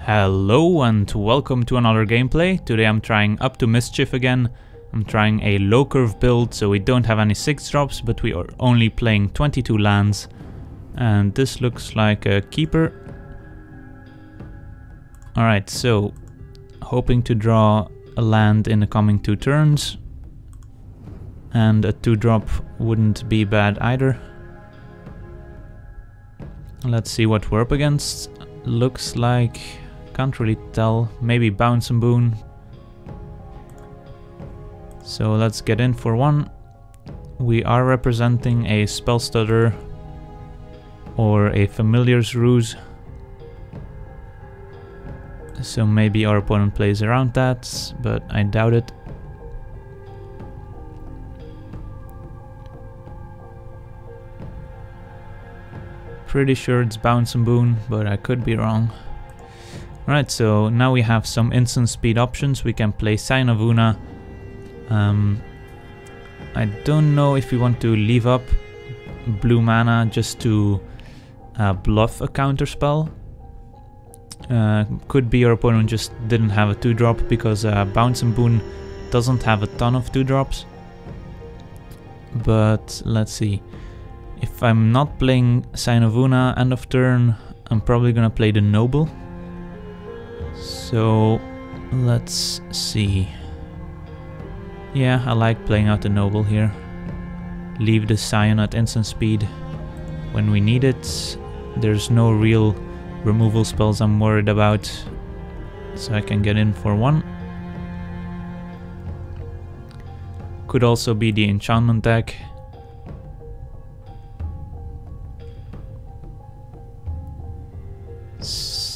Hello and welcome to another gameplay. Today I'm trying up to Mischief again. I'm trying a low curve build, so we don't have any 6 drops, but we are only playing 22 lands. And this looks like a keeper. Alright, so hoping to draw a land in the coming 2 turns. And a 2-drop wouldn't be bad either. Let's see what we're up against. Looks like, can't really tell, maybe Bounce and Boon. So let's get in for one. We are representing a Spell Stutter or a Familiar's Ruse. So maybe our opponent plays around that, but I doubt it. Pretty sure it's Bounce and Boon, but I could be wrong. Alright, so now we have some instant speed options. We can play Sign of Una. I don't know if we want to leave up blue mana just to bluff a counterspell. Could be your opponent just didn't have a 2-drop because Bounce and Boon doesn't have a ton of 2-drops. But let's see. If I'm not playing Sign of Una end of turn, I'm probably gonna play the Noble. So let's see. Yeah, I like playing out the Noble here. Leave the Scion at instant speed when we need it. There's no real removal spells I'm worried about, so I can get in for one. Could also be the enchantment deck.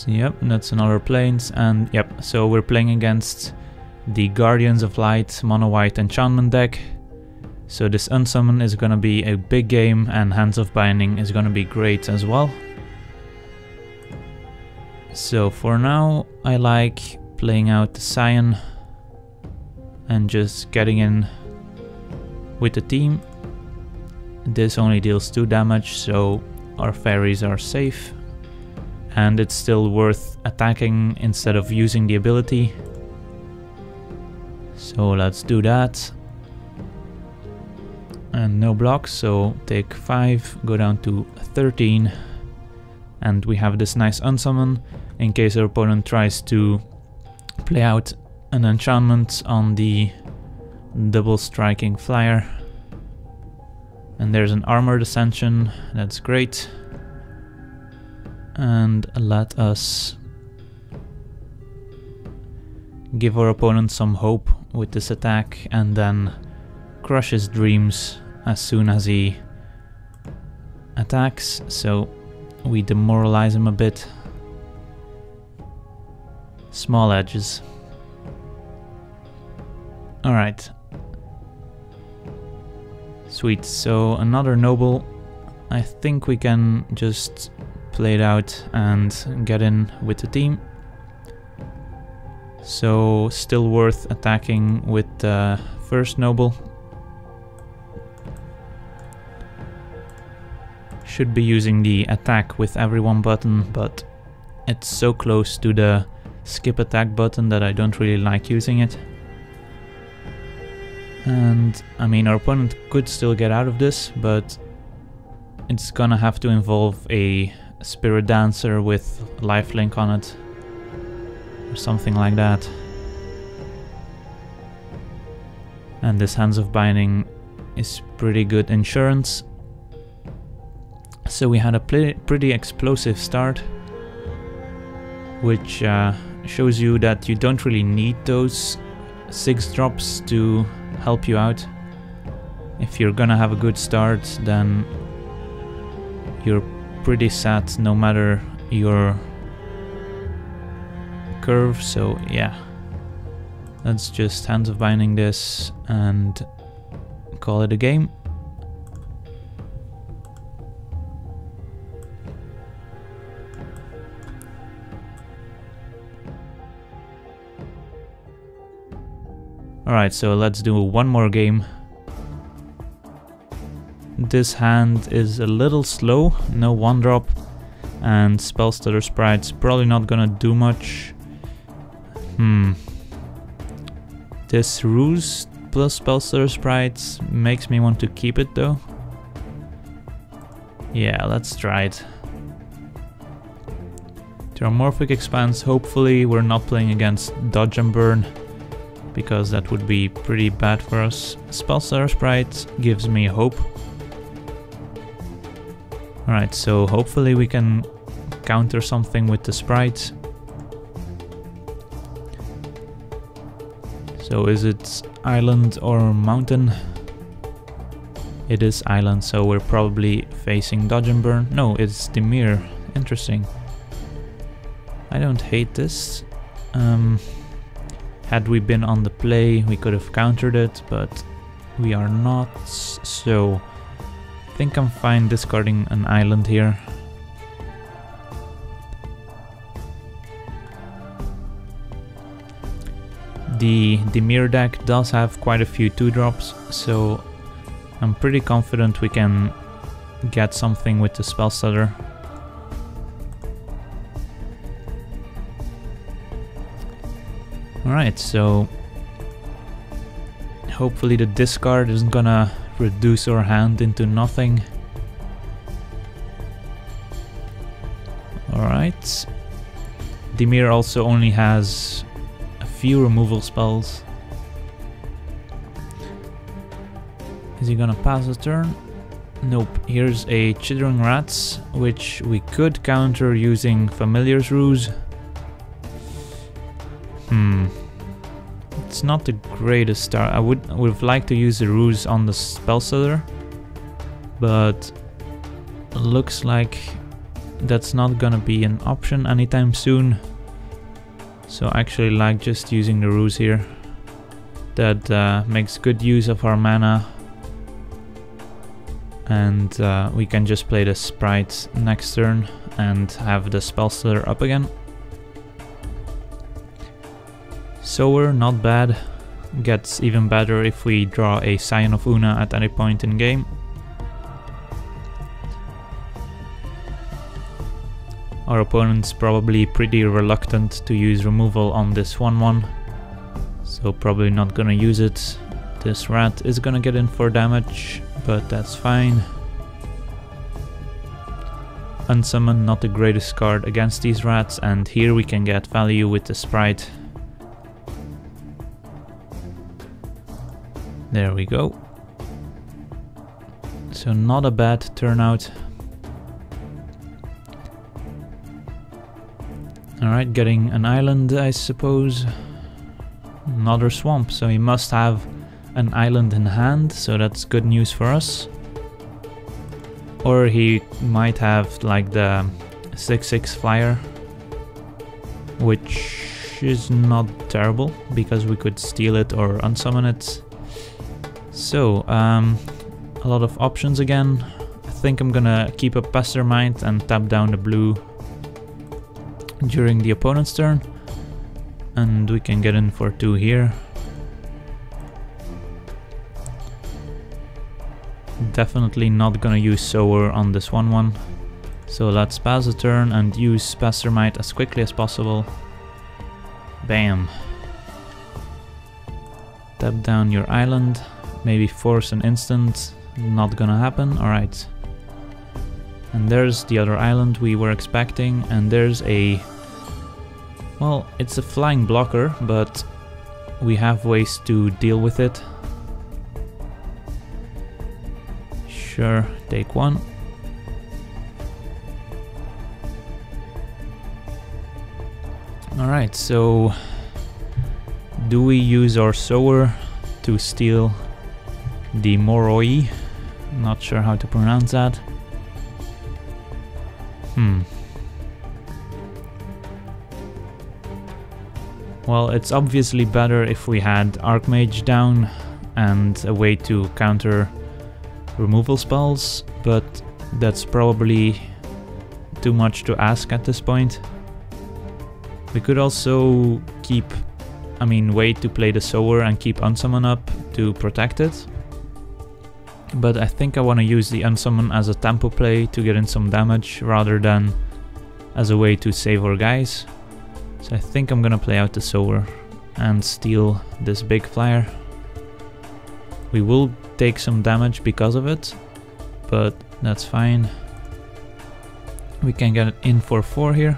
Yep, that's another Plains, and yep, so we're playing against the Guardians of Light mono white enchantment deck. So this unsummon is gonna be a big game, and Hands of Binding is gonna be great as well. So for now, I like playing out the Scion and just getting in with the team. This only deals 2 damage, so our fairies are safe. And it's still worth attacking instead of using the ability. So let's do that. And no blocks, so take 5, go down to 13. And we have this nice unsummon in case our opponent tries to play out an enchantment on the double striking flyer. And there's an Armored Ascension, that's great. And let us give our opponent some hope with this attack and then crush his dreams as soon as he attacks, so we demoralize him a bit. Small edges. Alright. Sweet, so another Noble. I think we can just play it out and get in with the team. So still worth attacking with the first Noble. Should be using the attack with everyone button, but it's so close to the skip attack button that I don't really like using it. And I mean, our opponent could still get out of this, but it's gonna have to involve a Spirit Dancer with lifelink on it, or something like that. And this Hands of Binding is pretty good insurance. So we had a pretty explosive start, which shows you that you don't really need those 6 drops to help you out. If you're gonna have a good start, then you're pretty sad no matter your curve, so yeah. Let's just Hands of Binding this and call it a game. Alright, so let's do one more game. This hand is a little slow, no 1-drop. and Spell Stutter Sprite's probably not gonna do much. This Ruse plus Spell Stutter Sprites makes me want to keep it though. Yeah, let's try it. Terramorphic Expanse, hopefully we're not playing against Dodge and Burn, because that would be pretty bad for us. Spell Stutter Sprite gives me hope. Alright, so hopefully we can counter something with the Sprite. So is it Island or Mountain? It is Island, so we're probably facing Dodge and Burn. No, it's Dimir. Interesting. I don't hate this. Had we been on the play, we could have countered it, but we are not, so I think I'm fine discarding an island here. The Dimir deck does have quite a few 2-drops, so I'm pretty confident we can get something with the Spell Stutter. Alright, so hopefully the discard isn't gonna reduce our hand into nothing. Alright. Dimir also only has a few removal spells. Is he gonna pass a turn? Nope. Here's a Chittering Rats, which we could counter using Familiar's Ruse. It's not the greatest start. I would have liked to use the Ruse on the Spell Stutter, but looks like that's not gonna be an option anytime soon. So I actually like just using the Ruse here. That makes good use of our mana, and we can just play the Sprite next turn and have the Spell Stutter up again. Sower, not bad. Gets even better if we draw a Scion of Una at any point in game. Our opponent's probably pretty reluctant to use removal on this 1/1, so probably not gonna use it. This rat is gonna get in for damage, but that's fine. Unsummon, not the greatest card against these rats, and here we can get value with the Sprite. There we go. So not a bad turnout. Alright, getting an island, I suppose. Another swamp, so he must have an island in hand, so that's good news for us. Or he might have like the 6/6 flyer, which is not terrible because we could steal it or unsummon it. So, a lot of options again. I think I'm gonna keep a Pestermind and tap down the blue during the opponent's turn, and we can get in for 2 here. Definitely not gonna use Sower on this 1/1, so let's pass a turn and use Pestermind as quickly as possible. Bam! Tap down your island, maybe force an instant, not gonna happen, alright. And there's the other island we were expecting, and there's a... well, it's a flying blocker, but we have ways to deal with it. Sure, take 1. Alright, so do we use our Sower to steal the Moroi? Not sure how to pronounce that. Well, it's obviously better if we had Archmage down and a way to counter removal spells, but that's probably too much to ask at this point. We could also wait to play the Sower and keep Unsummon up to protect it. But I think I want to use the Unsummon as a tempo play to get in some damage rather than as a way to save our guys. So I think I'm gonna play out the Sower and steal this big flyer. We will take some damage because of it, but that's fine. We can get it in for 4 here.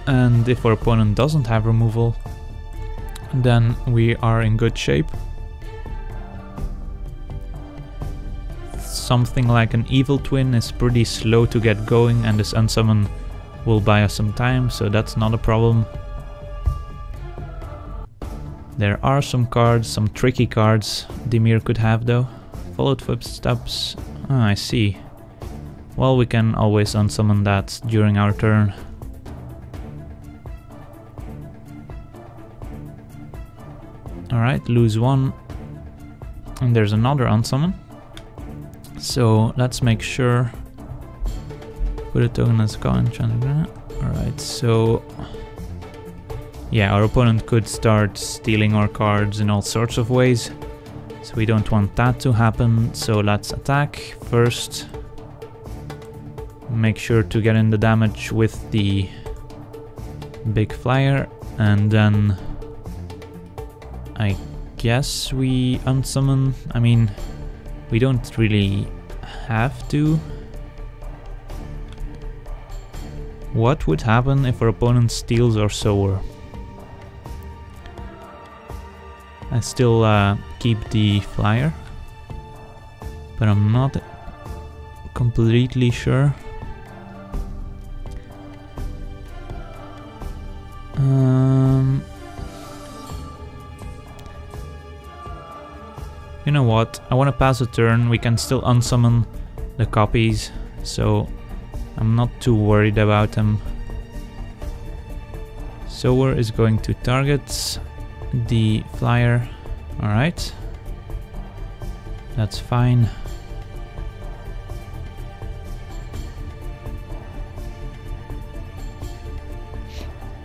And if our opponent doesn't have removal, then we are in good shape. Something like an Evil Twin is pretty slow to get going, and this Unsummon will buy us some time, so that's not a problem. There are some cards, some tricky cards Dimir could have though. Followed Footsteps, I see. Well, we can always unsummon that during our turn. Alright, lose 1. And there's another unsummon. So let's make sure. Put a token as a coin. Alright, so yeah, our opponent could start stealing our cards in all sorts of ways. So we don't want that to happen. So let's attack first. Make sure to get in the damage with the big flyer, and then I guess we unsummon. I mean, we don't really have to. What would happen if our opponent steals our Sower? I still keep the flyer, but I'm not completely sure. You know what? I want to pass a turn. We can still unsummon the copies, so I'm not too worried about them. Sower is going to target the flyer. Alright. That's fine.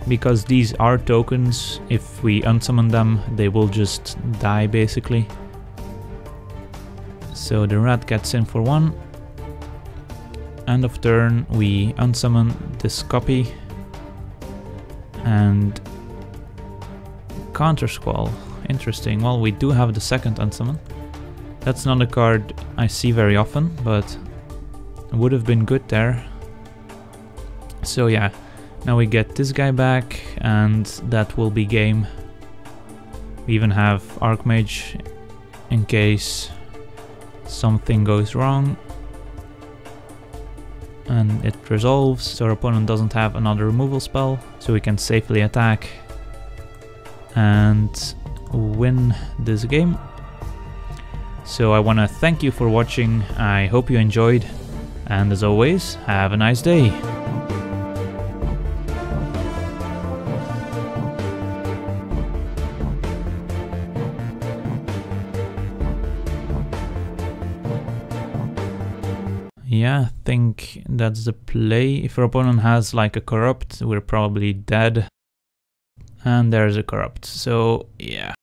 Because these are tokens, if we unsummon them, they will just die basically. So the rat gets in for 1. End of turn, we unsummon this copy. And Counter Squall. Interesting. Well, we do have the second unsummon. That's not a card I see very often, but it would have been good there. So yeah, now we get this guy back, and that will be game. We even have Archmage in case something goes wrong. And it resolves, so our opponent doesn't have another removal spell, so we can safely attack and win this game. So I want to thank you for watching. I hope you enjoyed, and as always, have a nice day. Yeah, I think that's the play. If our opponent has like a corrupt, we're probably dead. And there's a corrupt, so yeah.